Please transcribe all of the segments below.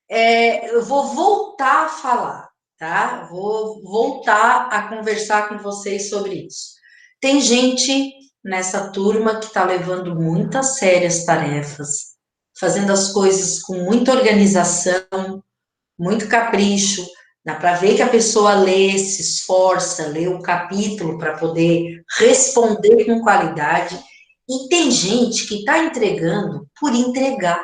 Eu vou voltar a falar, tá? Vou voltar a conversar com vocês sobre isso. Tem gente nessa turma que está levando muito a sério as tarefas, fazendo as coisas com muita organização, muito capricho. Dá para ver que a pessoa lê, se esforça, lê o capítulo para poder responder com qualidade. E tem gente que está entregando por entregar.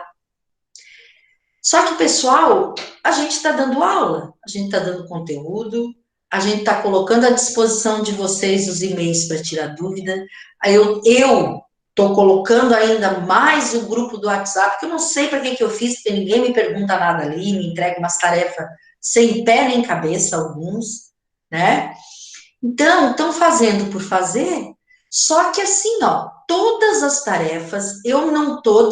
Só que, pessoal, a gente está dando aula, a gente está dando conteúdo, a gente está colocando à disposição de vocês os e-mails para tirar dúvida. Eu estou colocando ainda mais o grupo do WhatsApp, porque eu não sei para que eu fiz, porque ninguém me pergunta nada ali, me entrega umas tarefas sem pé nem cabeça, alguns, né? Então, estão fazendo por fazer, só que assim, ó, todas as tarefas, eu não tô,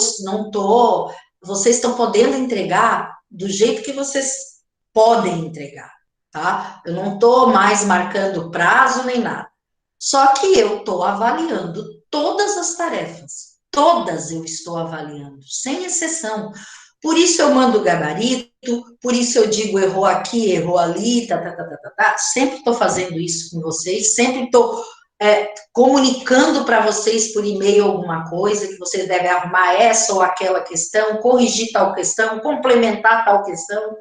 vocês estão podendo entregar do jeito que vocês podem entregar, tá? Eu não tô mais marcando prazo nem nada. Só que eu tô avaliando todas as tarefas, todas eu estou avaliando, sem exceção. Por isso eu mando o gabarito, por isso eu digo errou aqui, errou ali, tá. Sempre estou fazendo isso com vocês, sempre estou comunicando para vocês por e-mail alguma coisa, que vocês devem arrumar essa ou aquela questão, corrigir tal questão, complementar tal questão.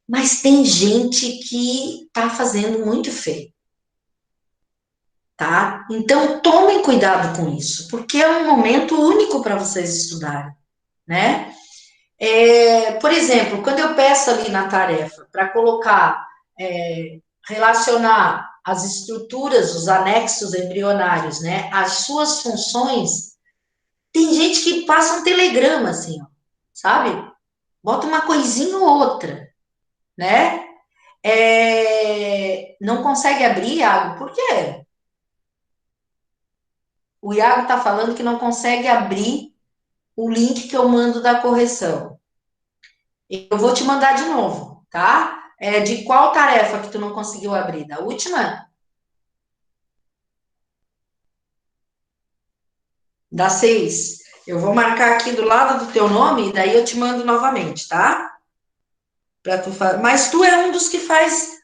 Mas tem gente que está fazendo muito feio, tá? Então, tomem cuidado com isso, porque é um momento único para vocês estudarem, né? Por exemplo, quando eu peço ali na tarefa para colocar, relacionar as estruturas, os anexos embrionários, né, as suas funções, tem gente que passa um telegrama, assim, ó, sabe? Bota uma coisinha ou outra, né? Não consegue abrir, Iago, por quê? O Iago está falando que não consegue abrir o link que eu mando da correção. Eu vou te mandar de novo, tá? De qual tarefa que tu não conseguiu abrir? Da última? Da 6. Eu vou marcar aqui do lado do teu nome e daí eu te mando novamente, tá? Mas tu é um dos que faz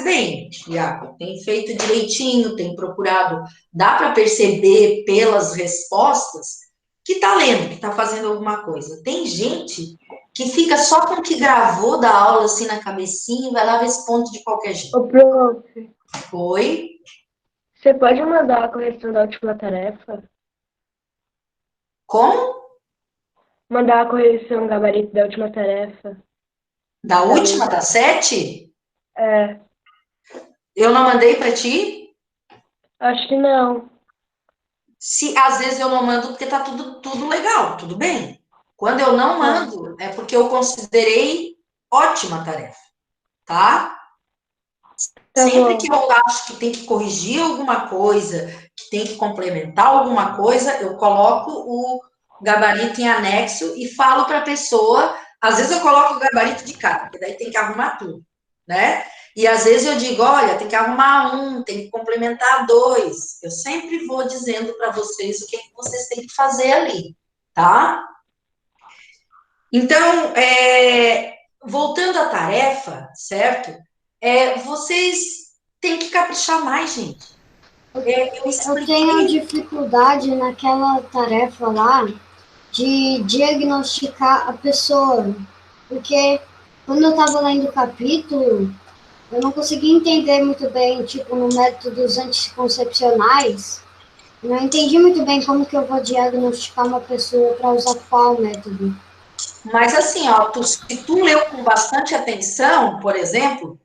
bem, Iago. Tem feito direitinho, tem procurado. Dá para perceber pelas respostas que tá lendo, que tá fazendo alguma coisa. Tem gente que fica só com o que gravou da aula assim na cabecinha e vai lá ver esse ponto de qualquer jeito. Ô, prof, Oi? você pode mandar a correção da última tarefa? Como? Mandar a correção gabarito da última tarefa? Da Da última, letra? da 7? É, Eu não mandei para ti? acho que não. Se às vezes eu não mando porque tá tudo legal, tudo bem. Quando eu não Tá, mando, é porque eu considerei ótima tarefa, tá? tá Sempre que bom. eu acho que tem que corrigir alguma coisa, que tem que complementar alguma coisa, eu coloco o gabarito em anexo e falo para a pessoa. Às vezes eu coloco o gabarito de cara, porque daí tem que arrumar tudo, né? E às vezes eu digo, olha, tem que arrumar um, tem que complementar dois. Eu sempre vou dizendo para vocês o que vocês têm que fazer ali, tá? Então, voltando à tarefa, certo? Vocês têm que caprichar mais, gente. Eu Eu tenho expliquei. dificuldade naquela tarefa lá de diagnosticar a pessoa, porque quando eu estava lendo o capítulo, eu não consegui entender muito bem, tipo, no método dos anticoncepcionais, eu não entendi muito bem como que eu vou diagnosticar uma pessoa para usar qual método. Mas assim, ó, se tu leu com bastante atenção, por exemplo,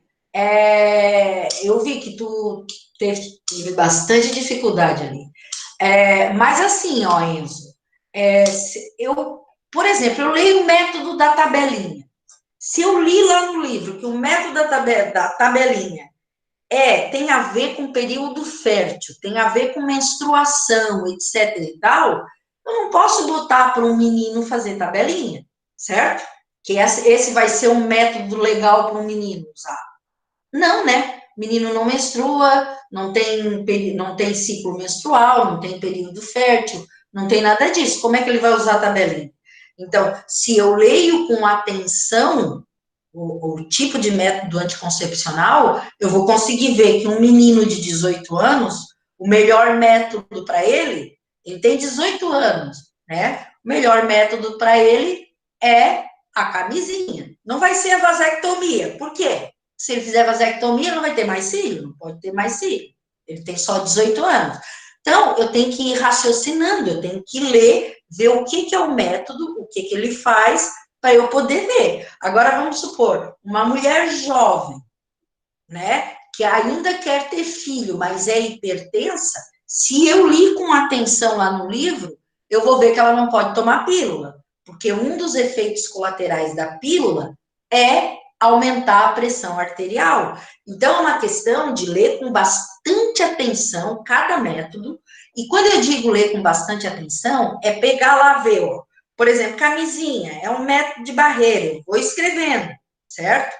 eu vi que tu teve bastante dificuldade ali. Mas assim, ó, Enzo, por exemplo, eu leio o método da tabelinha. Se eu li lá no livro que o método da tabelinha tem a ver com período fértil, tem a ver com menstruação, etc e tal, eu não posso botar para um menino fazer tabelinha, certo? Que esse vai ser um método legal para um menino usar. Não, né? Menino não menstrua, não tem ciclo menstrual, não tem período fértil, não tem nada disso. Como é que ele vai usar a tabelinha? Então, se eu leio com atenção o tipo de método anticoncepcional, eu vou conseguir ver que um menino de 18 anos, o melhor método para ele tem 18 anos, né? O melhor método para ele é a camisinha. Não vai ser a vasectomia. Por quê? Se ele fizer vasectomia, não vai ter mais filho? Não pode ter mais filho. Ele tem só 18 anos. Então, eu tenho que ir raciocinando, eu tenho que ler, ver o que é o método, o que ele faz, para eu poder ver. Agora, vamos supor, uma mulher jovem, né, que ainda quer ter filho, mas é hipertensa, se eu li com atenção lá no livro, eu vou ver que ela não pode tomar pílula, porque um dos efeitos colaterais da pílula é aumentar a pressão arterial. Então, é uma questão de ler com bastante atenção cada método, e quando eu digo ler com bastante atenção, é pegar lá, ver, ó, por exemplo, camisinha, é um método de barreira, eu vou escrevendo, certo?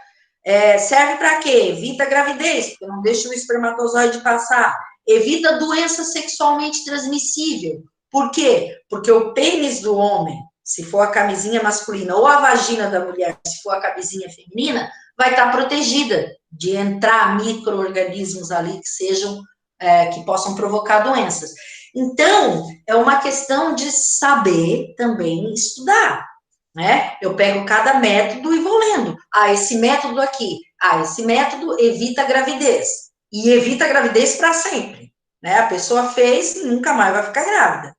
Serve para quê? Evita a gravidez, porque não deixa o espermatozoide passar. Evita doença sexualmente transmissível. Por quê? Porque o pênis do homem, se for a camisinha masculina, ou a vagina da mulher, se for a camisinha feminina, vai estar protegida de entrar micro-organismos ali que sejam, que possam provocar doenças. Então, é uma questão de saber também estudar, né? Eu pego cada método e vou lendo. Esse método aqui. Esse método evita a gravidez. E evita a gravidez para sempre, né? A pessoa fez e nunca mais vai ficar grávida.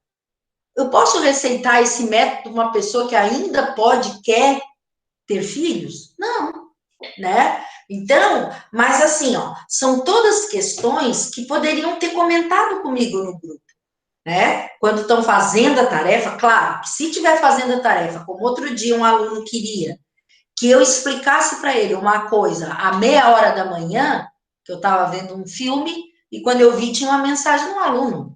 Eu posso receitar esse método uma pessoa que ainda quer ter filhos? Não, né? Então, mas assim, ó, são todas questões que poderiam ter comentado comigo no grupo, né? Quando estão fazendo a tarefa, claro, que se estiver fazendo a tarefa, como outro dia um aluno queria, que eu explicasse para ele uma coisa à meia hora da manhã, que eu estava vendo um filme, e quando eu vi, tinha uma mensagem do aluno,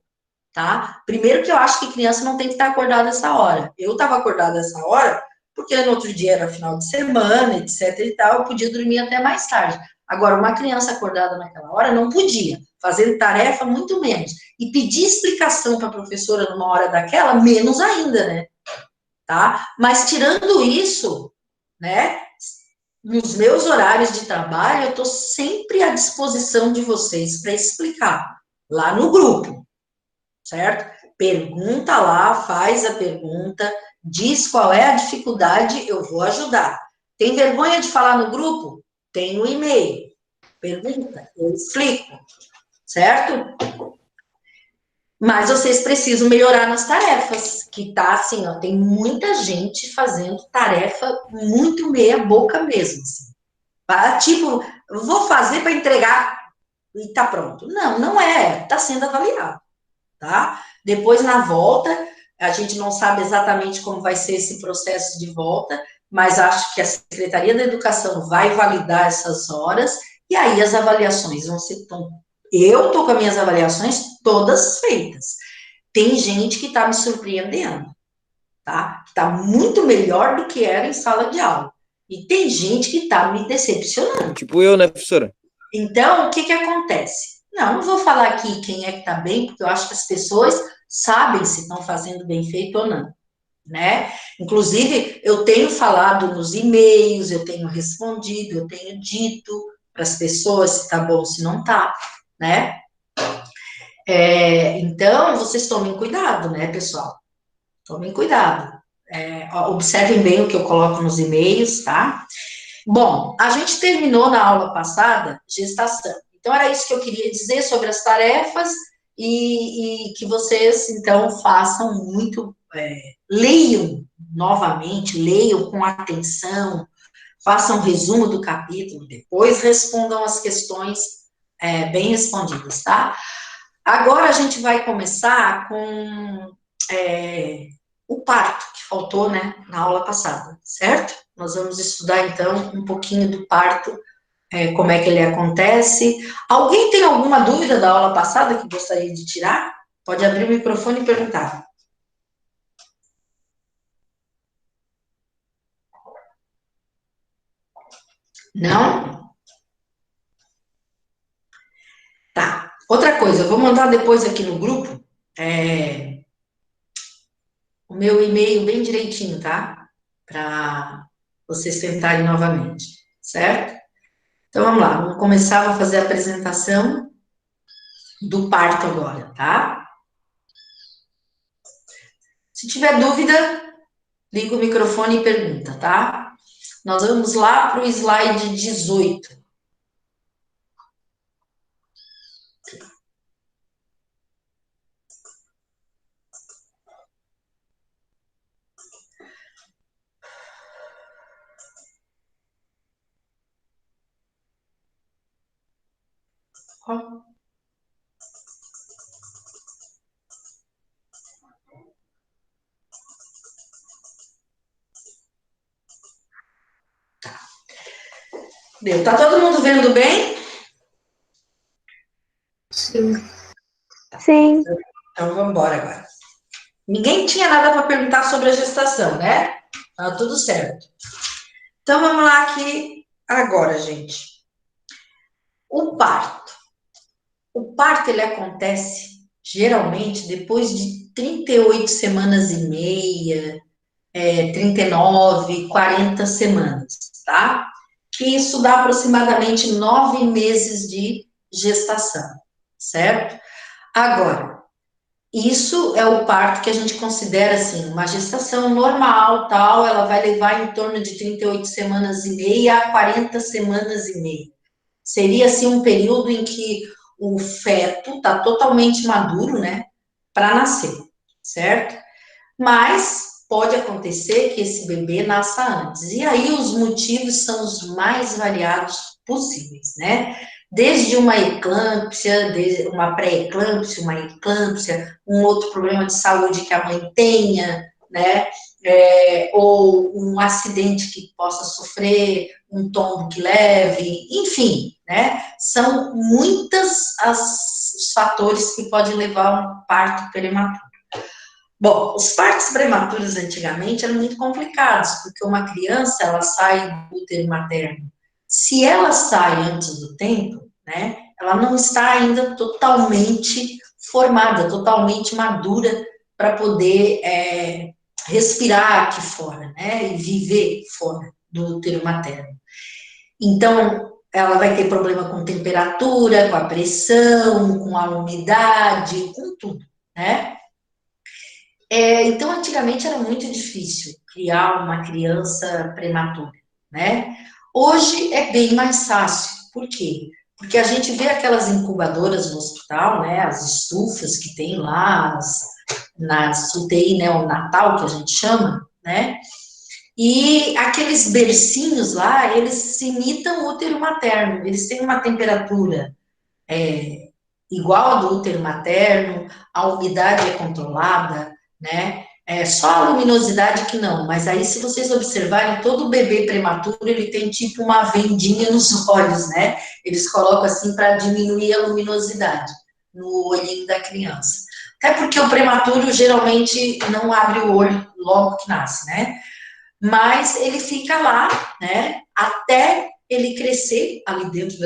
tá? Primeiro que eu acho que criança não tem que estar acordada essa hora. Eu estava acordada essa hora, porque no outro dia era final de semana, etc e tal, eu podia dormir até mais tarde. Agora, uma criança acordada naquela hora não podia, fazendo tarefa muito menos. E pedir explicação para a professora numa hora daquela, menos ainda, né? Tá? Mas tirando isso, né? Nos meus horários de trabalho, eu estou sempre à disposição de vocês para explicar lá no grupo, certo? Pergunta lá, faz a pergunta, diz qual é a dificuldade, eu vou ajudar. Tem vergonha de falar no grupo? Tem o e-mail. Pergunta, eu explico, certo? Mas vocês precisam melhorar nas tarefas, que tá assim, ó, tem muita gente fazendo tarefa muito meia boca mesmo, assim. Tipo, vou fazer para entregar e tá pronto. Não, não é, tá sendo avaliado, tá? Depois, na volta, a gente não sabe exatamente como vai ser esse processo de volta, mas acho que a Secretaria da Educação vai validar essas horas, e aí as avaliações vão ser tão... Eu estou com as minhas avaliações todas feitas. Tem gente que está me surpreendendo, tá? Está muito melhor do que era em sala de aula. E tem gente que está me decepcionando. Tipo eu, né, professora? Então, o que acontece? Não vou falar aqui quem é que está bem, porque eu acho que as pessoas sabem se estão fazendo bem feito ou não, né? Inclusive, eu tenho falado nos e-mails, eu tenho respondido, eu tenho dito para as pessoas se está bom, se não está, né? Então, vocês tomem cuidado, né, pessoal? Tomem cuidado. Observem bem o que eu coloco nos e-mails, tá? Bom, a gente terminou na aula passada gestação. Então, era isso que eu queria dizer sobre as tarefas e que vocês, então, façam muito, leiam novamente, leiam com atenção, façam um resumo do capítulo, depois respondam as questões bem respondidas, tá? Agora a gente vai começar com o parto, que faltou, né, na aula passada, certo? Nós vamos estudar, então, um pouquinho do parto, como é que ele acontece. Alguém tem alguma dúvida da aula passada que gostaria de tirar? Pode abrir o microfone e perguntar. Não? Tá. Outra coisa, eu vou mandar depois aqui no grupo meu e-mail bem direitinho, tá? Para vocês tentarem novamente, certo? Então, vamos lá, vamos começar a fazer a apresentação do parto agora, tá? Se tiver dúvida, liga o microfone e pergunta, tá? Nós vamos lá para o slide 18. Deu. Tá todo mundo vendo bem? Sim. Sim. Então, vamos embora agora. Ninguém tinha nada para perguntar sobre a gestação, né? Tá tudo certo. Então, vamos lá aqui agora, gente. O parto. O parto, ele acontece, geralmente, depois de 38 semanas e meia, 39, 40 semanas, tá? Que isso dá aproximadamente 9 meses de gestação, certo? Agora, isso é o parto que a gente considera, assim, uma gestação normal, tal, ela vai levar em torno de 38 semanas e meia a 40 semanas e meia. Seria, assim, um período em que o feto está totalmente maduro, né, para nascer, certo? Mas pode acontecer que esse bebê nasça antes. E aí os motivos são os mais variados possíveis, né? Desde uma eclâmpsia, desde uma pré-eclâmpsia, uma eclâmpsia, um outro problema de saúde que a mãe tenha, né? Ou um acidente que possa sofrer, um tombo que leve, enfim, né? São muitos os fatores que podem levar a um parto prematuro. Bom, os partos prematuros antigamente eram muito complicados, porque uma criança, ela sai do útero materno. Se ela sai antes do tempo, né, ela não está ainda totalmente formada, totalmente madura para poder respirar aqui fora, né, e viver fora do útero materno. Então, ela vai ter problema com temperatura, com a pressão, com a umidade, com tudo, né? Então, antigamente era muito difícil criar uma criança prematura, né? Hoje é bem mais fácil. Por quê? Porque a gente vê aquelas incubadoras no hospital, né? As estufas que tem lá, nas UTI neonatal, que a gente chama, né? E aqueles bercinhos lá, eles imitam o útero materno, eles têm uma temperatura igual a do útero materno, a umidade é controlada, né? Só a luminosidade que não, mas aí se vocês observarem, todo bebê prematuro, ele tem tipo uma vendinha nos olhos, né? Eles colocam assim para diminuir a luminosidade no olhinho da criança. Até porque o prematuro geralmente não abre o olho logo que nasce, né? Mas ele fica lá, né? Até ele crescer ali dentro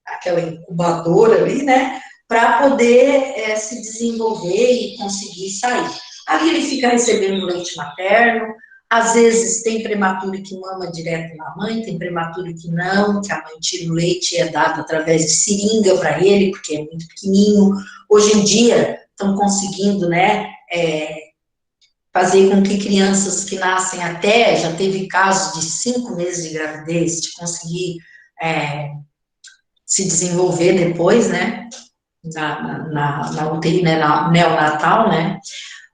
aquela incubadora ali, né? Para poder se desenvolver e conseguir sair. Ali ele fica recebendo leite materno, às vezes tem prematuro que mama direto na mãe, tem prematuro que não, que a mãe tira o leite e é dado através de seringa para ele, porque é muito pequenininho. Hoje em dia estão conseguindo, né, fazer com que crianças que nascem até, já teve casos de 5 meses de gravidez, de conseguir se desenvolver depois, né, na UTI, né, na neonatal, né,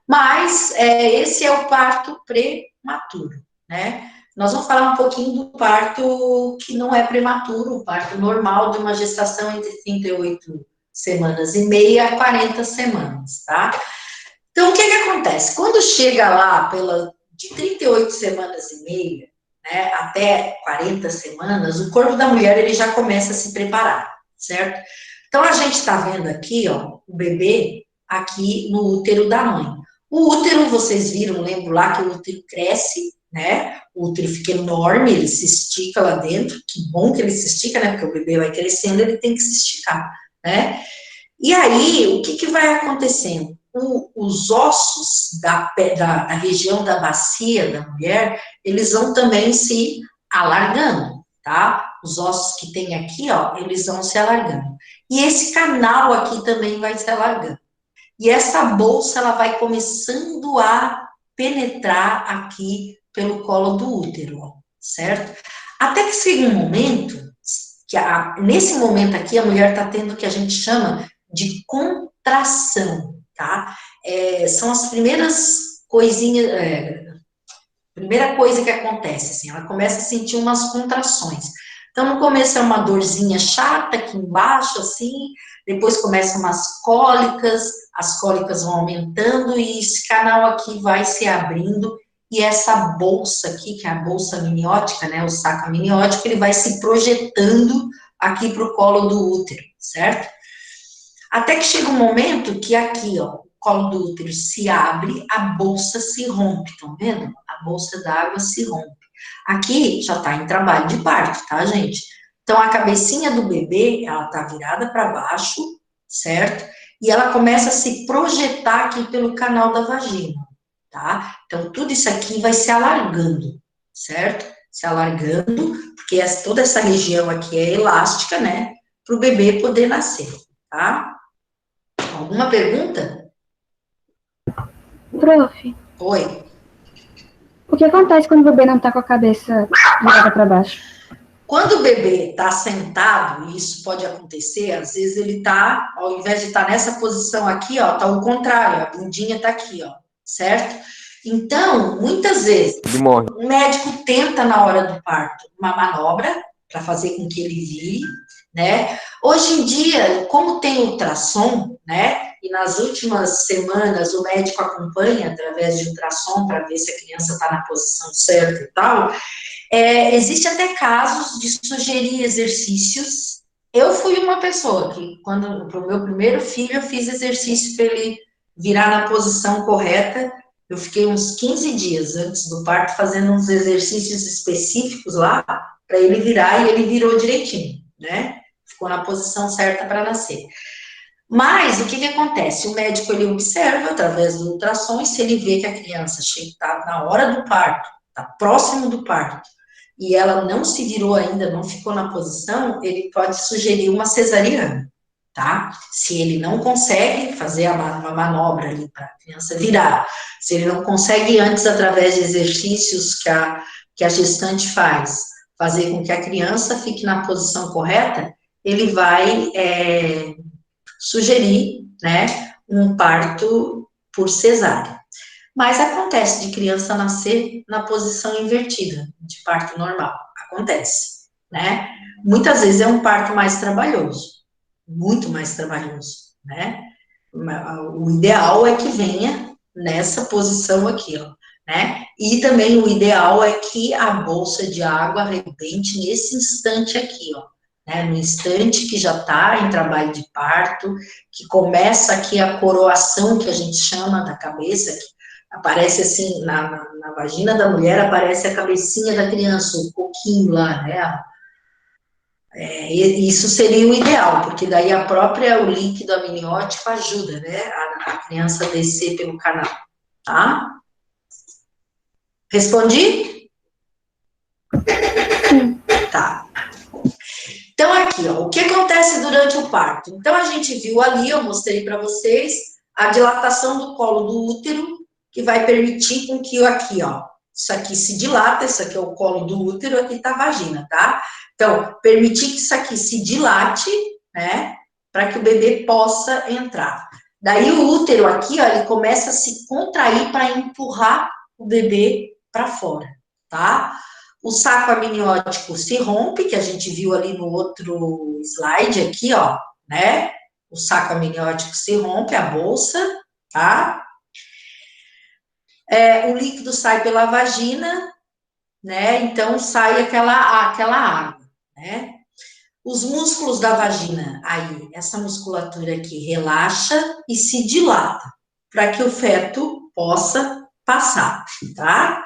mas esse é o parto prematuro, né. Nós vamos falar um pouquinho do parto que não é prematuro, o parto normal de uma gestação entre 38 semanas e meia a 40 semanas, tá? Então, o que acontece? Quando chega lá de 38 semanas e meia, né, até 40 semanas, o corpo da mulher ele já começa a se preparar, certo? Então, a gente está vendo aqui, ó, o bebê aqui no útero da mãe. O útero, vocês viram, lembro lá que o útero cresce, né? O útero fica enorme, ele se estica lá dentro. Que bom que ele se estica, né? Porque o bebê vai crescendo, ele tem que se esticar, né? E aí, o que vai acontecendo? os ossos da região da bacia da mulher, eles vão também se alargando, tá? Os ossos que tem aqui, ó, eles vão se alargando. E esse canal aqui também vai se alargando. E essa bolsa, ela vai começando a penetrar aqui pelo colo do útero, ó, certo? Até que chega um momento, nesse momento aqui, a mulher está tendo o que a gente chama de contração, tá? São as primeiras coisinhas, primeira coisa que acontece, assim, ela começa a sentir umas contrações. Então, no começo é uma dorzinha chata aqui embaixo, assim, depois começam umas cólicas, as cólicas vão aumentando e esse canal aqui vai se abrindo e essa bolsa aqui, que é a bolsa amniótica, né, o saco amniótico, ele vai se projetando aqui para o colo do útero, certo? Até que chega um momento que aqui, ó, o colo do útero se abre, a bolsa se rompe, estão vendo? A bolsa d'água se rompe. Aqui já está em trabalho de parto, tá, gente? Então, a cabecinha do bebê, ela tá virada para baixo, certo? E ela começa a se projetar aqui pelo canal da vagina, tá? Então, tudo isso aqui vai se alargando, certo? Se alargando, porque toda essa região aqui é elástica, né? Para o bebê poder nascer, tá? Alguma pergunta? Prof, Oi. o que acontece quando o bebê não tá com a cabeça virada para baixo? Quando o bebê está sentado, e isso pode acontecer, às vezes ele está, ao invés de estar nessa posição aqui, ó, tá o contrário, a bundinha tá aqui, ó, certo? Então, muitas vezes, o médico tenta na hora do parto uma manobra para fazer com que ele vire, né? Hoje em dia, como tem ultrassom, né? E nas últimas semanas o médico acompanha através de ultrassom para ver se a criança está na posição certa e tal. Existe até casos de sugerir exercícios. Eu fui uma pessoa que, quando para o meu primeiro filho, eu fiz exercício para ele virar na posição correta. Eu fiquei uns 15 dias antes do parto fazendo uns exercícios específicos lá para ele virar e ele virou direitinho, né? Ficou na posição certa para nascer. Mas o que acontece? O médico ele observa através do ultrassom e se ele vê que a criança está na hora do parto, está próximo do parto, e ela não se virou ainda, não ficou na posição, ele pode sugerir uma cesariana, tá? Se ele não consegue fazer uma manobra ali para a criança virar, se ele não consegue antes, através de exercícios que a gestante faz, fazer com que a criança fique na posição correta, ele vai sugerir, né, um parto por cesárea. Mas acontece de criança nascer na posição invertida, de parto normal. Acontece, né? Muitas vezes é um parto mais trabalhoso, muito mais trabalhoso, né? O ideal é que venha nessa posição aqui, ó, né? E também o ideal é que a bolsa de água arrebente nesse instante aqui, ó, né? No instante que já está em trabalho de parto, que começa aqui a coroação, que a gente chama da cabeça, que aparece assim, na vagina da mulher, aparece a cabecinha da criança, o coquinho lá, né? Isso seria o ideal, porque daí o líquido amniótico ajuda, né, a criança descer pelo canal, tá? Respondi? Tá. Então, aqui, ó, o que acontece durante o parto? Então, a gente viu ali, eu mostrei para vocês, a dilatação do colo do útero, que vai permitir com que aqui, ó, isso aqui se dilata, isso aqui é o colo do útero, aqui tá a vagina, tá? Então, permitir que isso aqui se dilate, né, para que o bebê possa entrar. Daí o útero aqui, ó, ele começa a se contrair para empurrar o bebê para fora, tá? O saco amniótico se rompe, que a gente viu ali no outro slide aqui, ó, né? O saco amniótico se rompe, a bolsa, tá? O líquido sai pela vagina, né? Então sai aquela água, né? Os músculos da vagina, aí, essa musculatura aqui relaxa e se dilata, para que o feto possa passar, tá?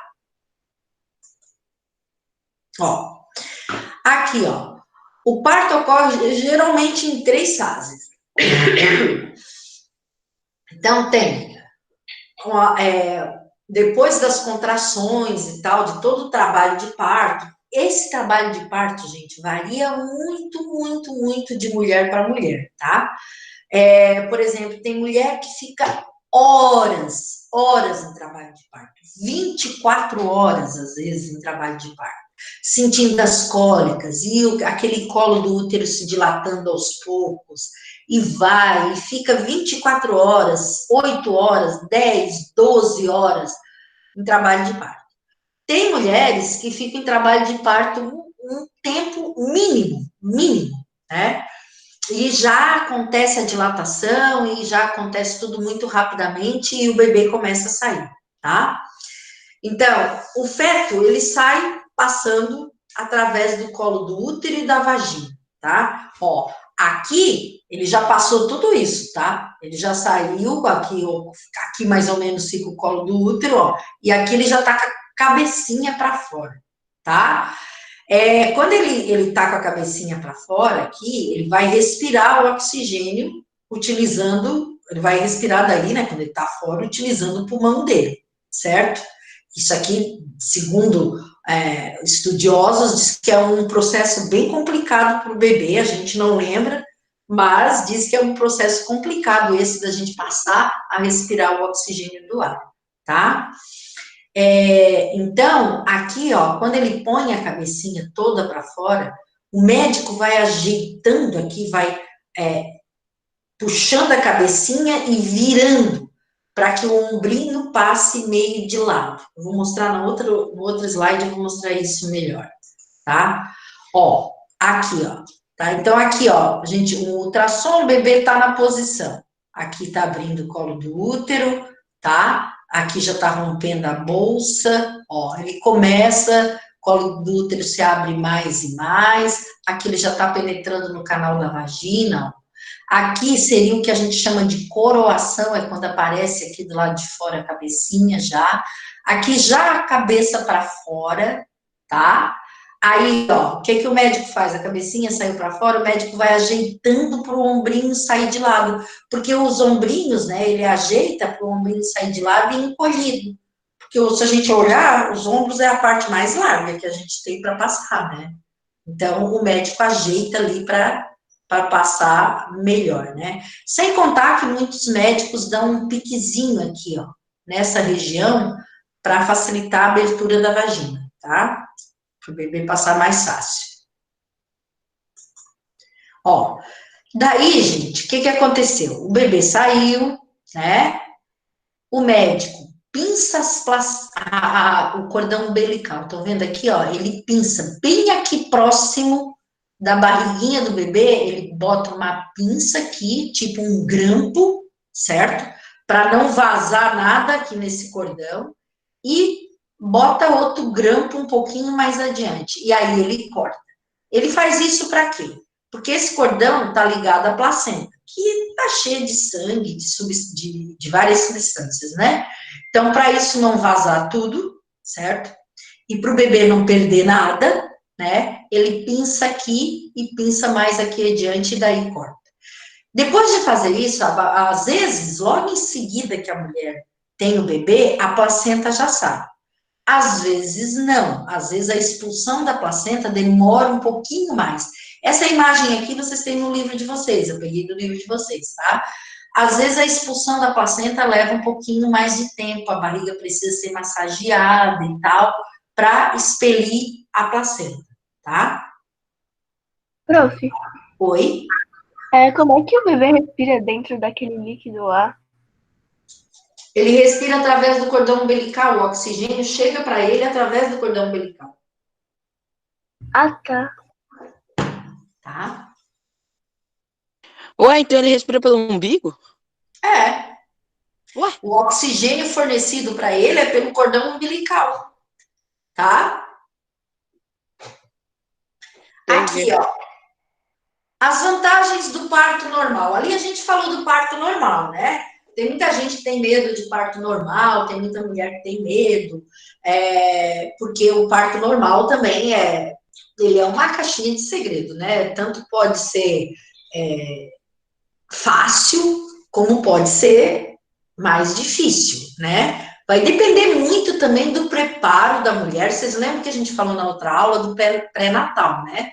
Ó, aqui, ó, o parto ocorre geralmente em 3 fases. Então, tem, depois das contrações e tal, de todo o trabalho de parto, esse trabalho de parto, gente, varia muito, muito, muito de mulher para mulher, tá? Por exemplo, tem mulher que fica horas, horas em trabalho de parto, 24 horas, às vezes, em trabalho de parto, sentindo as cólicas, e aquele colo do útero se dilatando aos poucos, e vai, e fica 24 horas, 8 horas, 10, 12 horas em trabalho de parto. Tem mulheres que ficam em trabalho de parto um tempo mínimo, né? E já acontece a dilatação, e já acontece tudo muito rapidamente, e o bebê começa a sair, tá? Então, o feto, ele sai passando através do colo do útero e da vagina, tá? Ó, aqui, ele já passou tudo isso, tá? Ele já saiu, aqui mais ou menos fica o colo do útero, ó, e aqui ele já tá com a cabecinha para fora, tá? Quando ele tá com a cabecinha para fora aqui, ele vai respirar o oxigênio ele vai respirar daí, né, quando ele tá fora, utilizando o pulmão dele, certo? Isso aqui, segundo estudiosos, diz que é um processo bem complicado para o bebê, a gente não lembra, mas diz que é um processo complicado esse da gente passar a respirar o oxigênio do ar, tá? Então, aqui, ó, quando ele põe a cabecinha toda para fora, o médico vai ajeitando aqui, vai puxando a cabecinha e virando, para que o ombrinho passe meio de lado. Eu vou mostrar no outro slide, eu vou mostrar isso melhor, tá? Ó, aqui, ó, tá? Então, aqui, ó, um ultrassom, o bebê tá na posição. Aqui tá abrindo o colo do útero, tá? Aqui já tá rompendo a bolsa, ó, ele começa, o colo do útero se abre mais e mais, aqui ele já tá penetrando no canal da vagina, ó. Aqui seria o que a gente chama de coroação, é quando aparece aqui do lado de fora a cabecinha já. Aqui já a cabeça para fora, tá? Aí, ó, o que o médico faz? A cabecinha saiu para fora, o médico vai ajeitando para o ombrinho sair de lado. Porque os ombrinhos, né, ele ajeita para o ombrinho sair de lado e encolhido. Porque se a gente olhar, os ombros é a parte mais larga que a gente tem para passar, né? Então, o médico ajeita ali para passar melhor, né? Sem contar que muitos médicos dão um piquezinho aqui, ó, nessa região, para facilitar a abertura da vagina, tá? Para o bebê passar mais fácil. Ó, daí, gente, o que aconteceu? O bebê saiu, né? O médico pinça o cordão umbilical. Estão vendo aqui, ó? Ele pinça bem aqui próximo da barriguinha do bebê, ele bota uma pinça aqui, tipo um grampo, certo? Para não vazar nada aqui nesse cordão, e bota outro grampo um pouquinho mais adiante, e aí ele corta. Ele faz isso para quê? Porque esse cordão está ligado à placenta, que está cheia de sangue, de várias substâncias, né? Então, para isso não vazar tudo, certo? E para o bebê não perder nada, né? Ele pinça aqui e pinça mais aqui adiante e daí corta. Depois de fazer isso, às vezes, logo em seguida que a mulher tem o bebê, a placenta já sai. Às vezes não, às vezes a expulsão da placenta demora um pouquinho mais. Essa imagem aqui vocês têm no livro de vocês, eu peguei do livro de vocês, tá? Às vezes a expulsão da placenta leva um pouquinho mais de tempo, a barriga precisa ser massageada e tal, para expelir a placenta, tá? Prof, Oi? como é que o bebê respira dentro daquele líquido lá? Ele respira através do cordão umbilical, o oxigênio chega para ele através do cordão umbilical. Ah, tá. Tá? Ué, então ele respira pelo umbigo? É. Ué? O oxigênio fornecido para ele é pelo cordão umbilical. Tá? Entendi. Aqui, ó. As vantagens do parto normal. Ali a gente falou do parto normal, né? Tem muita gente que tem medo de parto normal, tem muita mulher que tem medo, porque o parto normal também ele é uma caixinha de segredo, né? Tanto pode ser fácil, como pode ser mais difícil, né? Vai depender muito também do preparo da mulher. Vocês lembram que a gente falou na outra aula do pré-natal, né?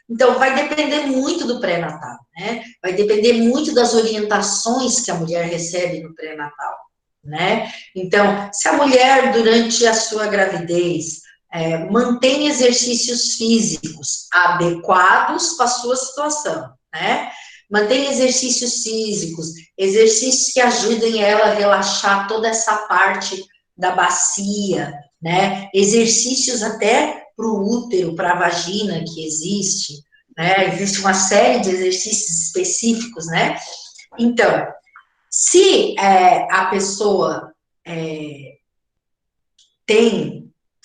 Então, vai depender muito do pré-natal, né? Vai depender muito das orientações que a mulher recebe no pré-natal, né? Então, se a mulher, durante a sua gravidez, mantém exercícios físicos adequados para a sua situação, né? Mantém exercícios físicos, exercícios que ajudem ela a relaxar toda essa parte da bacia, né? Exercícios até para o útero, para a vagina que existe, né? Existe uma série de exercícios específicos, né? Então, se a pessoa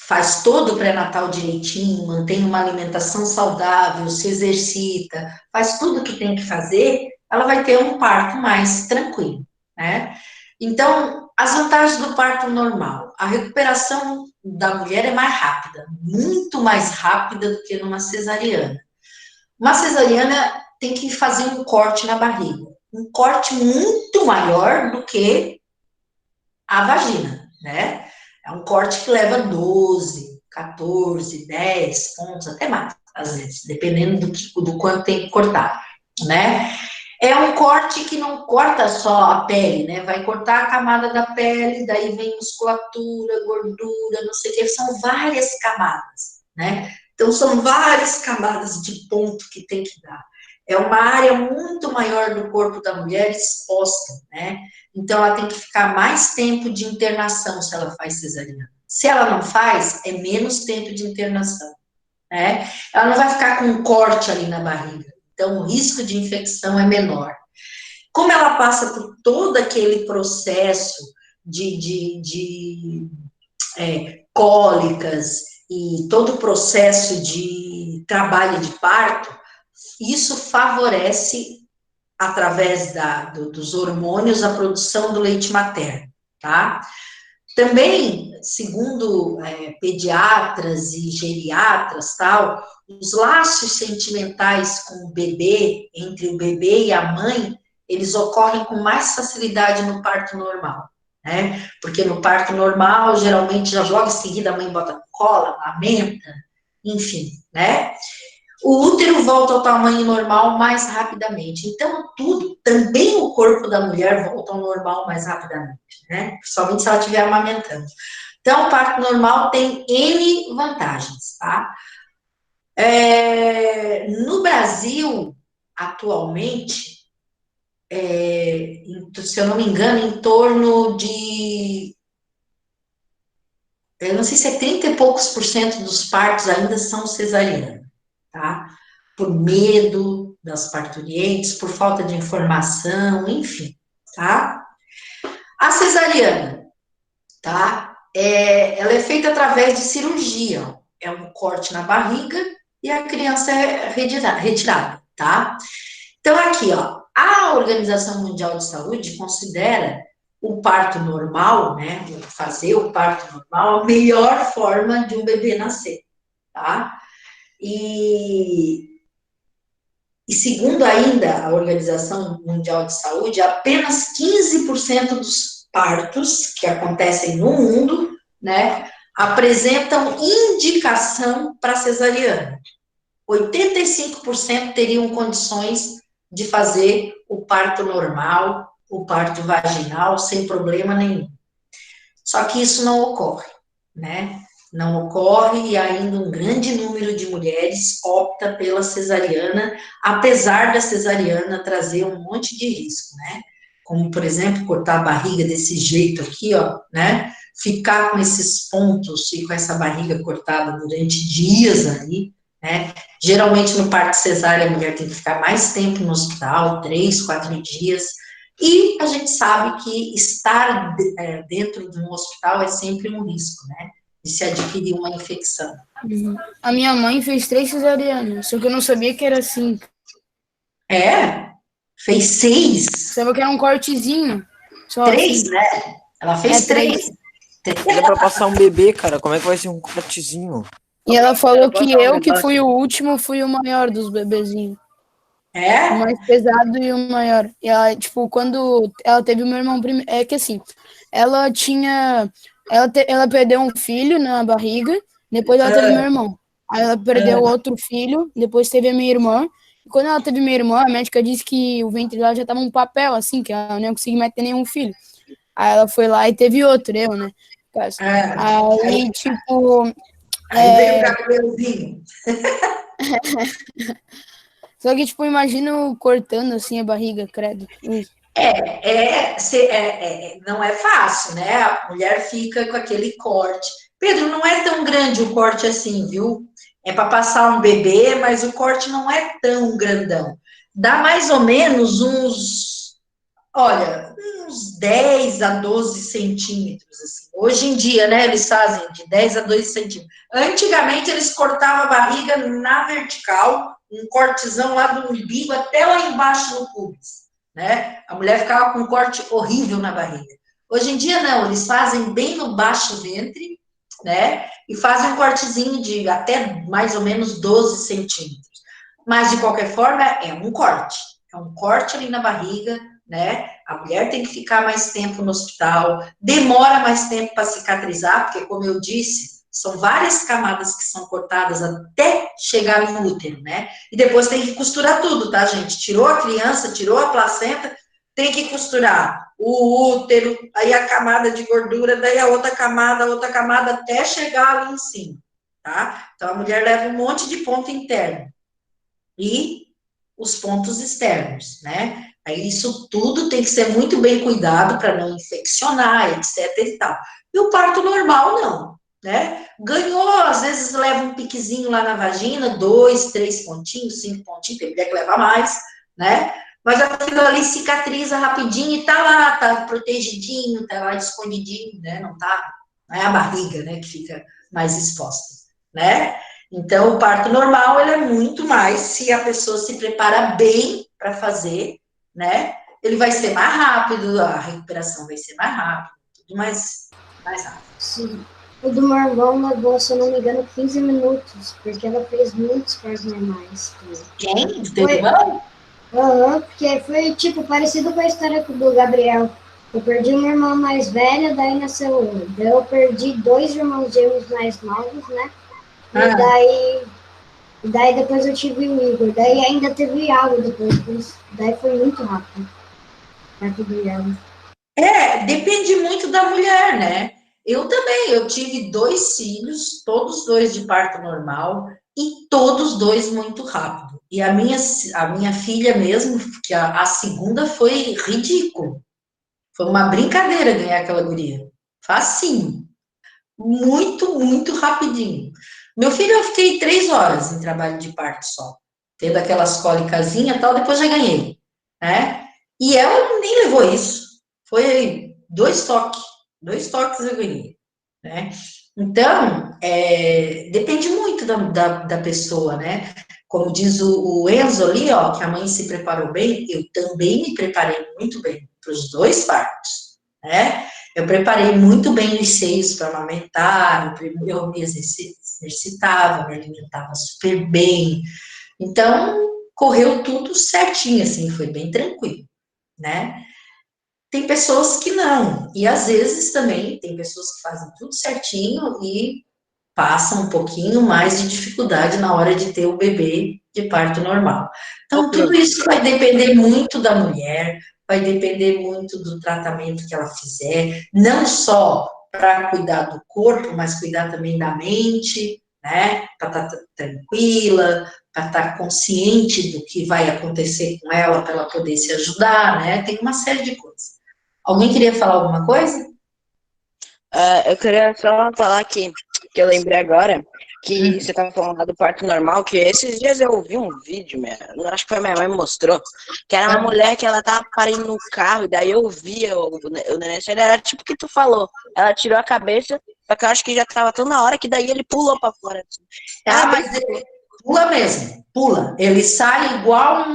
faz todo o pré-natal direitinho, mantém uma alimentação saudável, se exercita, faz tudo o que tem que fazer, ela vai ter um parto mais tranquilo, né? Então, as vantagens do parto normal. A recuperação da mulher é mais rápida, muito mais rápida do que numa cesariana. Uma cesariana tem que fazer um corte na barriga, um corte muito maior do que a vagina, né? É um corte que leva 12, 14, 10 pontos, até mais, às vezes, dependendo do quanto tem que cortar, né? É um corte que não corta só a pele, né? Vai cortar a camada da pele, daí vem musculatura, gordura, não sei o que, são várias camadas, né? Então, são várias camadas de ponto que tem que dar. É uma área muito maior do corpo da mulher exposta, né? Então, ela tem que ficar mais tempo de internação se ela faz cesariana. Se ela não faz, é menos tempo de internação, né? Ela não vai ficar com um corte ali na barriga. Então, o risco de infecção é menor. Como ela passa por todo aquele processo de cólicas e todo o processo de trabalho de parto, isso favorece, através dos hormônios, a produção do leite materno, tá? Também, segundo pediatras e geriatras, tal, os laços sentimentais com o bebê, entre o bebê e a mãe, eles ocorrem com mais facilidade no parto normal, né? Porque no parto normal, geralmente, já logo em seguida a mãe bota cola, amamenta, enfim, né? O útero volta ao tamanho normal mais rapidamente. Então, também o corpo da mulher volta ao normal mais rapidamente, né? Principalmente se ela estiver amamentando. Então, o parto normal tem N vantagens, tá? No Brasil, atualmente, se eu não me engano, em torno de, eu não sei se é 30 e poucos por cento dos partos ainda são cesarianos, tá? Por medo das parturientes, por falta de informação, enfim, tá? A cesariana, tá? Ela é feita através de cirurgia, é um corte na barriga e a criança é retirada, tá? Então, aqui, ó, a Organização Mundial de Saúde considera o parto normal, né, fazer o parto normal, a melhor forma de um bebê nascer, tá? E segundo ainda a Organização Mundial de Saúde, apenas 15% dos partos que acontecem no mundo, né, apresentam indicação para cesariana. 85% teriam condições de fazer o parto normal, o parto vaginal, sem problema nenhum. Só que isso não ocorre, né? Não ocorre e ainda um grande número de mulheres opta pela cesariana, apesar da cesariana trazer um monte de risco, né? Como, por exemplo, cortar a barriga desse jeito aqui, ó, né? Ficar com esses pontos e com essa barriga cortada durante dias ali, né? Geralmente no parto cesárea a mulher tem que ficar mais tempo no hospital, 3, 4 dias, e a gente sabe que estar dentro de um hospital é sempre um risco, né? De se adquirir uma infecção. A minha mãe fez 3 cesarianas, só que eu não sabia que era 5. Fez 6. Sabia que era um cortezinho. Só 3, assim. né? Ela fez 3. Era pra passar um bebê, cara. Como é que vai ser um cortezinho? E ela falou que eu, que fui o último, fui o maior dos bebezinhos. É? O mais pesado e o maior. E ela, tipo, quando ela teve o meu irmão primeiro. É que assim, ela tinha. Ela perdeu um filho na barriga, depois ela teve meu Ah, irmão. Aí ela perdeu ah. outro filho, depois teve a minha irmã. E quando ela teve minha irmã, a médica disse que o ventre dela já tava um papel, assim, que ela não ia conseguir mais ter nenhum filho. Aí ela foi lá e teve outro, eu, né? no caso. Ah, Aí, aí, tipo. aí veio o Gabrielzinho. Só que, tipo, imagino cortando assim a barriga, credo. Ui. Não é fácil, né? A mulher fica com aquele corte. Pedro, não é tão grande o corte assim, viu? É para passar um bebê, mas o corte não é tão grandão. Dá mais ou menos uns 10 a 12 centímetros. Assim. Hoje em dia, né, eles fazem de 10 a 12 centímetros. Antigamente, eles cortavam a barriga na vertical, um cortezão lá do umbigo até lá embaixo no pubis. Né? A mulher ficava com um corte horrível na barriga. Hoje em dia, não, eles fazem bem no baixo ventre, né? E fazem um cortezinho de até mais ou menos 12 centímetros. Mas, de qualquer forma, é um corte. É um corte ali na barriga, né? A mulher tem que ficar mais tempo no hospital, demora mais tempo para cicatrizar, porque, como eu disse, são várias camadas que são cortadas até chegar no útero, né? E depois tem que costurar tudo, tá, gente? Tirou a criança, tirou a placenta, tem que costurar o útero, aí a camada de gordura, daí a outra camada, até chegar ali em cima, tá? Então, a mulher leva um monte de ponto interno e os pontos externos, né? Aí isso tudo tem que ser muito bem cuidado para não infeccionar, etc e tal. E o parto normal, não, né? Ganhou, às vezes leva um piquezinho lá na vagina, 2, 3 pontinhos, 5 pontinhos, tem mulher que leva mais, né? Mas aquilo ali cicatriza rapidinho e tá lá, tá protegidinho, tá lá escondidinho, né? Não é a barriga, né, que fica mais exposta, né? Então, o parto normal, ele é muito mais, se a pessoa se prepara bem para fazer, né? Ele vai ser mais rápido, a recuperação vai ser mais rápida, tudo mais rápido. Sim. O do meu irmão levou, se eu não me engano, 15 minutos, porque ela fez muitos partos normais. Quem? Do teu irmão? Porque foi, tipo, parecido com a história do Gabriel. Eu perdi uma irmã mais velha, daí nasceu eu. Daí eu perdi 2 irmãos gêmeos mais novos, né? E daí depois eu tive o Igor. Daí ainda teve o Iago depois. Daí foi muito rápido. Perto do Iago. Depende muito da mulher, né? Eu também, eu tive 2 filhos, todos 2 de parto normal, e todos 2 muito rápido. E a minha filha mesmo, que a segunda foi ridículo. Foi uma brincadeira ganhar aquela guria. Facinho. Muito, muito rapidinho. Meu filho, eu fiquei 3 horas em trabalho de parto só. Tendo aquelas cólicazinhas e tal, depois já ganhei, né? E ela nem levou isso. Foi 2 toques eu ganhei, né? Então, depende muito da pessoa, né? Como diz o Enzo ali, ó, que a mãe se preparou bem, eu também me preparei muito bem para os 2 partos, né? Eu preparei muito bem os seios para amamentar, eu me exercitava, me alimentava super bem. Então, correu tudo certinho, assim, foi bem tranquilo, né? Tem pessoas que não, e às vezes também tem pessoas que fazem tudo certinho e passam um pouquinho mais de dificuldade na hora de ter o bebê de parto normal. Então, tudo isso vai depender muito da mulher, vai depender muito do tratamento que ela fizer, não só para cuidar do corpo, mas cuidar também da mente, né? Para estar tranquila, para estar consciente do que vai acontecer com ela, para ela poder se ajudar, né? Tem uma série de coisas. Alguém queria falar alguma coisa? Eu queria só falar que eu lembrei agora que você estava falando lá do parto normal, que esses dias eu ouvi um vídeo, acho que foi minha mãe mostrou, que era uma mulher que ela tava parindo no carro, e daí eu via o neném, ele era tipo o que tu falou, ela tirou a cabeça, só que eu acho que já tava tão na hora que daí ele pulou pra fora. Assim. Mas ele pula mesmo, pula. Ele sai igual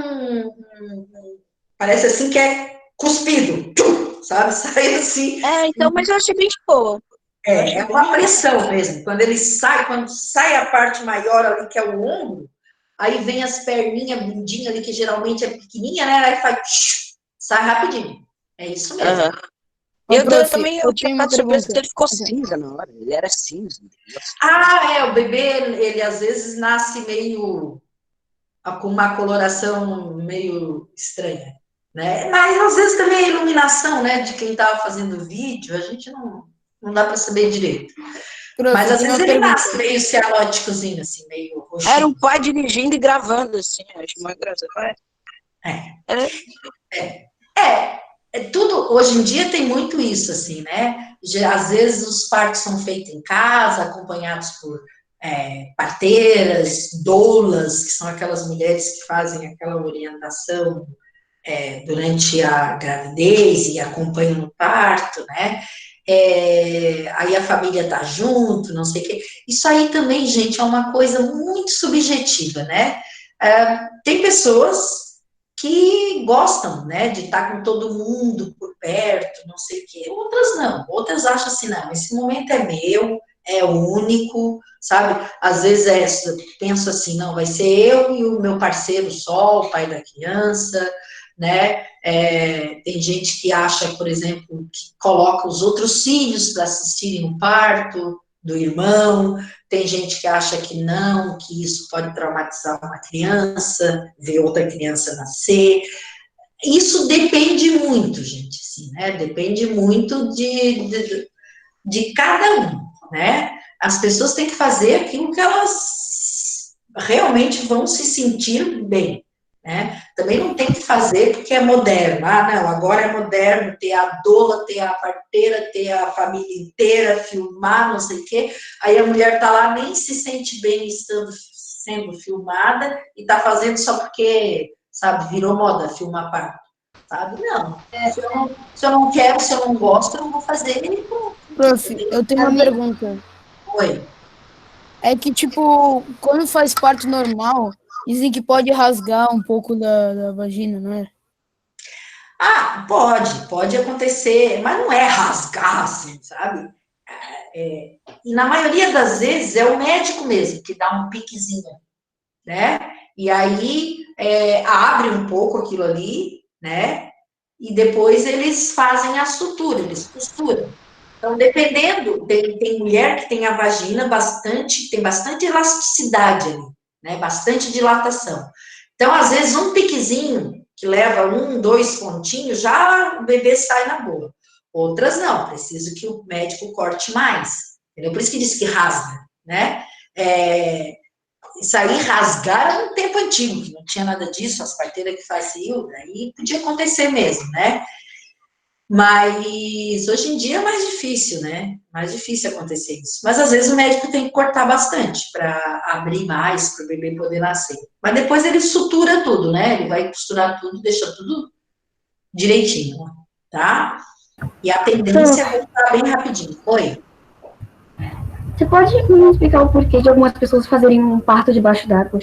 parece assim que é cuspido, sabe? Sai assim. Então, mas eu achei bem de boa. É uma pressão mesmo. Quando sai a parte maior ali, que é o ombro, aí vem as perninhas, a bundinha ali, que geralmente é pequenininha, né? Aí faz, sai rapidinho. É isso mesmo. Aham. Ô, Eu prof, também eu tinha tenho uma ficado surpreso que pergunta. ele ficou cinza na hora. Ele era cinza. O bebê, ele às vezes nasce meio com uma coloração meio estranha, né? Mas às vezes também a iluminação, né, de quem estava fazendo o vídeo, a gente não dá para saber direito. Prof, Mas eu às tenho vezes uma ele pergunta. nasce meio cianóticozinho, assim, meio roxinho. Era um pai dirigindo e gravando, assim. Acho muito engraçado. Tudo, hoje em dia tem muito isso, assim, né? Às vezes os partos são feitos em casa, acompanhados por parteiras, doulas, que são aquelas mulheres que fazem aquela orientação durante a gravidez e acompanham no parto, né? Aí a família tá junto, não sei o quê. Isso aí também, gente, é uma coisa muito subjetiva, né? Tem pessoas que gostam, né, de estar com todo mundo por perto, não sei o quê. Outras não, outras acham assim, não, esse momento é meu, é único, sabe? Às vezes penso assim, não, vai ser eu e o meu parceiro só, o pai da criança, né? Tem gente que acha, por exemplo, que coloca os outros filhos para assistirem o parto do irmão, tem gente que acha que não, que isso pode traumatizar uma criança, ver outra criança nascer. Isso depende muito, gente, assim, né? Depende muito de cada um, né? As pessoas têm que fazer aquilo que elas realmente vão se sentir bem, né? Também não tem que fazer porque é moderno. Não, agora é moderno ter a doula, ter a parteira, ter a família inteira, filmar, não sei o quê. Aí a mulher tá lá, nem se sente bem sendo filmada e tá fazendo só porque, sabe, virou moda filmar parto, sabe? Não. Se eu não quero, se eu não gosto, eu não vou fazer. Prof, eu tenho uma pergunta. Oi. É que, tipo, quando faz parto normal, dizem que pode rasgar um pouco da vagina, não é? Pode acontecer, mas não é rasgar, assim, sabe? E na maioria das vezes é o médico mesmo que dá um piquezinho, né? E aí abre um pouco aquilo ali, né? E depois eles fazem a sutura, eles costuram. Então, dependendo, tem mulher que tem a vagina tem bastante elasticidade ali, né? Bastante dilatação. Então, às vezes, um piquezinho que leva 2 pontinhos, já o bebê sai na boa. Outras não, preciso que o médico corte mais. Entendeu? Por isso que diz que rasga, né? Isso aí, rasgar era no tempo antigo, que não tinha nada disso, as parteiras que faziam, aí podia acontecer mesmo, né? Mas hoje em dia é mais difícil, né? Mais difícil acontecer isso. Mas às vezes o médico tem que cortar bastante para abrir mais, para o bebê poder nascer. Mas depois ele sutura tudo, né? Ele vai costurar tudo, deixa tudo direitinho, tá? E a tendência é voltar bem rapidinho. Oi? Você pode me explicar o porquê de algumas pessoas fazerem um parto debaixo d'água?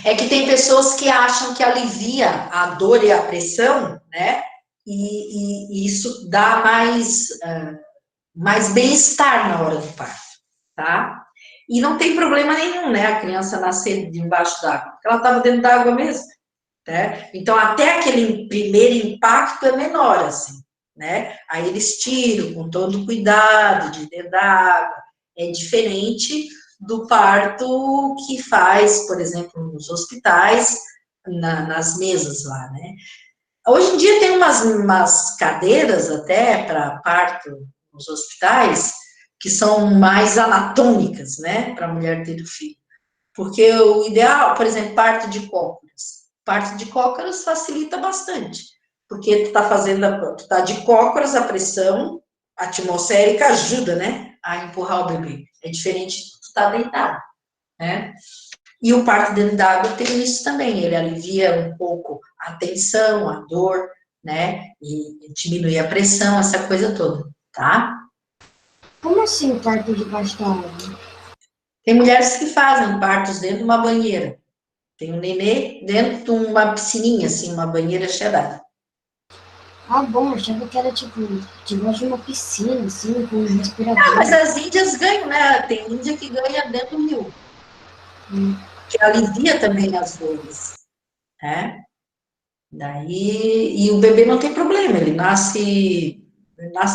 É que tem pessoas que acham que alivia a dor e a pressão, né? E isso dá mais bem-estar na hora do parto, tá? E não tem problema nenhum, né? A criança nascer debaixo d'água, porque ela estava dentro d'água mesmo, né? Então, até aquele primeiro impacto é menor, assim, né? Aí eles tiram com todo cuidado de dentro da água. É diferente do parto que faz, por exemplo, nos hospitais, nas mesas lá, né? Hoje em dia tem umas cadeiras até para parto nos hospitais que são mais anatômicas, né, para a mulher ter o filho. Porque o ideal, por exemplo, parto de cócoras. Parto de cócoras facilita bastante, porque tu tá de cócoras, a pressão atmosférica ajuda, né, a empurrar o bebê. É diferente de tu estar deitado, né? E o parto dentro d'água tem isso também, ele alivia um pouco a tensão, a dor, né? E diminui a pressão, essa coisa toda, tá? Como assim parto debaixo da água? Tem mulheres que fazem partos dentro de uma banheira. Tem um nenê dentro de uma piscininha, assim, uma banheira cheia d'água. Ah, bom, achava que era tipo debaixo de uma piscina, assim, com um respirador. Mas as índias ganham, né? Tem índia que ganha dentro do rio. que alivia também as dores, né? Daí, e o bebê não tem problema, ele nasce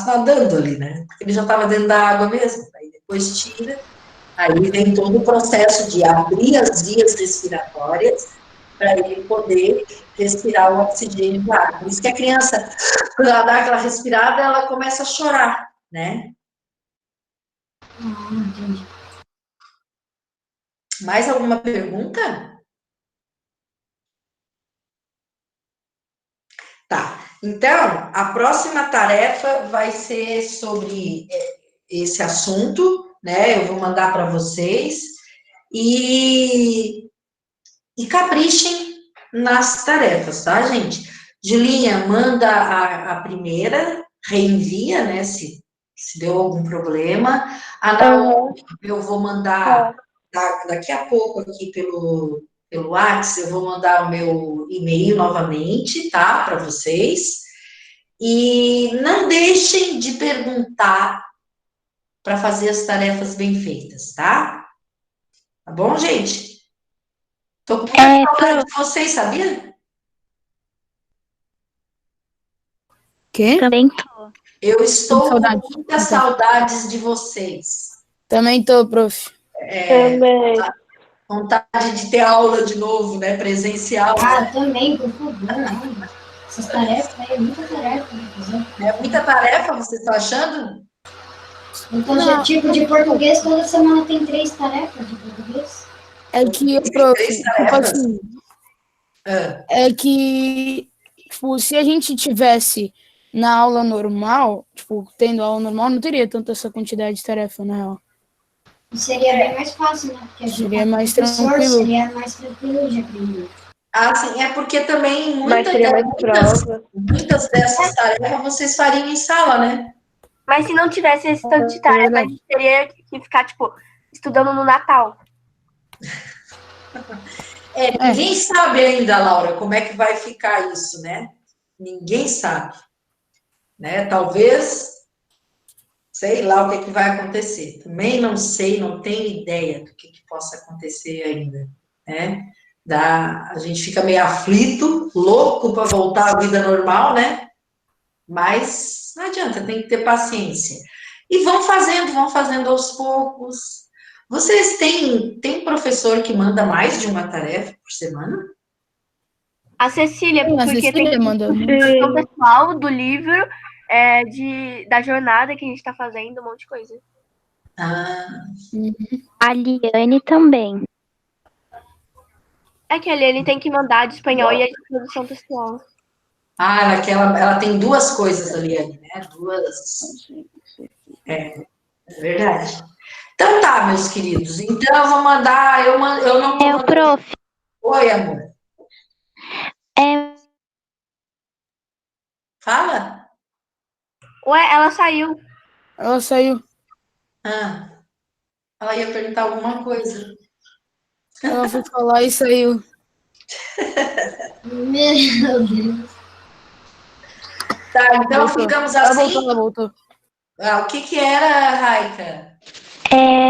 nadando ali, né? Porque ele já estava dentro da água mesmo. Aí depois tira, aí vem todo o processo de abrir as vias respiratórias para ele poder respirar o oxigênio do ar. Por isso que a criança, quando ela dá aquela respirada, ela começa a chorar, né? Entendi. Mais alguma pergunta? Tá. Então, a próxima tarefa vai ser sobre esse assunto, né? Eu vou mandar para vocês e caprichem nas tarefas, tá, gente? Julinha, manda a primeira, reenvia, né? Se deu algum problema. A Naomi, eu vou mandar daqui a pouco aqui pelo WhatsApp, eu vou mandar o meu e-mail novamente, tá? Para vocês. E não deixem de perguntar para fazer as tarefas bem feitas, tá? Tá bom, gente? Tô com muita saudade de vocês, sabia? Quê? Também Eu estou Saudade. com muitas saudades de vocês. Também tô, prof. Também. Vontade de ter aula de novo, né? Presencial. Ah, também, por favor. Ai, essas tarefas aí, é muita tarefa pra fazer. É muita tarefa, vocês estão achando? Então, já, tipo, de português, toda semana tem 3 tarefas de português. É que, Tem prof, 3 tipo tarefas? assim, Ah, é que, tipo, se a gente tivesse na aula normal, tipo, tendo aula normal, não teria tanta essa quantidade de tarefa, na real. E seria bem mais fácil, né? Porque a gente Seria tá com mais professor, tranquilo. seria mais tranquilo de aprender. sim, é porque também Mas teria mais prova. muitas dessas tarefas vocês fariam em sala, né? Mas se não tivesse esse tanto de tarefa, a verdade. gente teria que ficar, tipo, estudando no Natal. Ninguém sabe ainda, Laura, como é que vai ficar isso, né? Ninguém sabe, né? Talvez, sei lá o que vai acontecer. Também não sei, não tenho ideia do que possa acontecer ainda, né? A gente fica meio aflito, louco para voltar à vida normal, né? Mas não adianta, tem que ter paciência. E vão fazendo aos poucos. Vocês têm professor que manda mais de uma tarefa por semana? A Cecília, Sim, a porque Cecília tem manda. discussão pessoal do livro, da jornada que a gente tá fazendo, um monte de coisa. A Liane também. É que a Eliane tem que mandar de espanhol e a de produção textual. Ela tem duas coisas ali, né? É verdade. Então tá, meus queridos. Então eu vou mandar, eu não vou mandar. Prof. Oi, amor. É, Fala. Ué, ela saiu. Ela saiu. Ela ia perguntar alguma coisa. Ela foi falar e saiu. Meu Deus. Tá, então Voltou. ficamos Ela assim. voltou, ela voltou. O que era, Raika?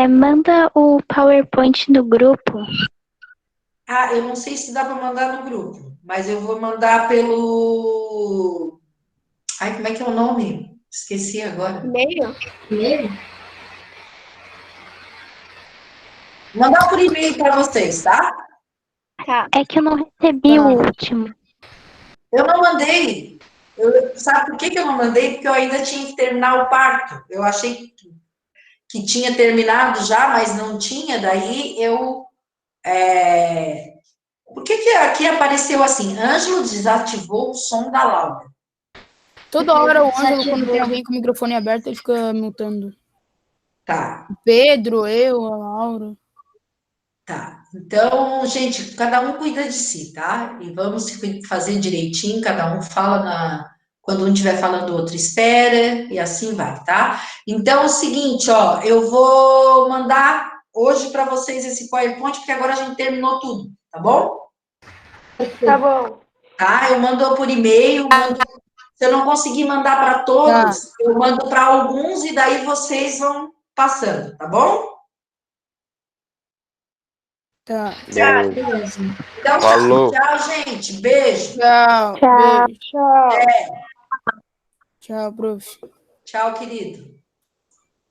manda o PowerPoint no grupo. Eu não sei se dá para mandar no grupo, mas eu vou mandar pelo. Como é que é o nome? Esqueci agora. E-mail? E-mail? Vou mandar por e-mail para vocês, tá? Tá. É que eu não recebi o último. Eu não mandei. Sabe por que eu não mandei? Porque eu ainda tinha que terminar o parto. Eu achei que tinha terminado já, mas não tinha. Daí eu. Por que aqui apareceu assim? Ângelo desativou o som da Laura. Toda hora o Ângelo, quando tem alguém com o microfone aberto, ele fica mutando. Tá. O Pedro, eu, a Laura. Tá. Então, gente, cada um cuida de si, tá? E vamos fazer direitinho, cada um fala quando um estiver falando, o outro espera, e assim vai, tá? Então, é o seguinte, ó, eu vou mandar hoje para vocês esse PowerPoint, porque agora a gente terminou tudo, tá bom? Tá bom. Tá? Eu mando por e-mail, se eu não conseguir mandar para todos, eu mando para alguns e daí vocês vão passando, tá bom? Tá. Beleza. Beleza. Então, Falou. tchau, gente. Beijo. Tchau. Tchau. Beijo. Tchau. Tchau, prof. Tchau, querido.